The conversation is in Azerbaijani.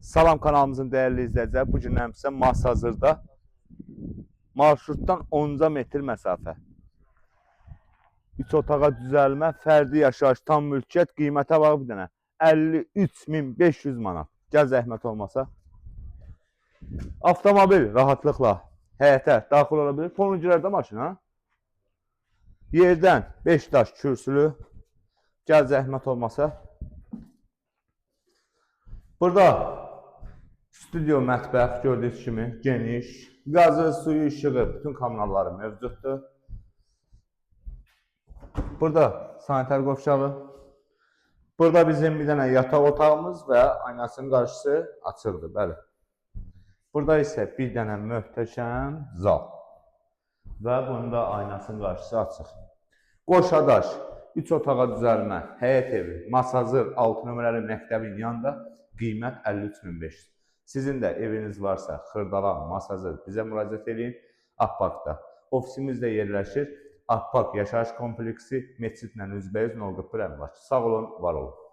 Salam kanalımızın değerli izləyicilər. Bu gün sizə Masazırda marşrutdan 10 metr məsafə, 3 otağa düzəlmə, fərdi yaşayış, tam mülkiyyət, qiymətə var bir dənə 53.500 manat. Gəl zəhmət olmasa. Avtomobil rahatlıqla həyətə daxil ola bilir. Fonu girər də maşına. Yerdən 5 daş kürsülü. Gəl zəhmət olmasa. Burada stüdyo, mətbəx gördüyünüz kimi geniş, qazı, suyu, işığı, bütün kommunalları mövcuddur. Burada sanitar qovşağı. Burada bizim bir dənə yataq otağımız və aynasının qarşısı açıqdır, bəli. Burada isə bir dənə möhtəşəm zal və bunun da aynasının qarşısı açıq. Qoşadaş, 3 otağa düzəlmə, həyət evi, Masazır 6 nömrəli məktəbin yanında qiymət 53.500. Sizin də eviniz varsa Xırdalan, Masazır bizə müraciət edin. Akparkda ofisimizdə yerləşir. Akpark yaşayış kompleksi Məscidlə üzbəüz 041 əmlak. Sağ olun, var olun.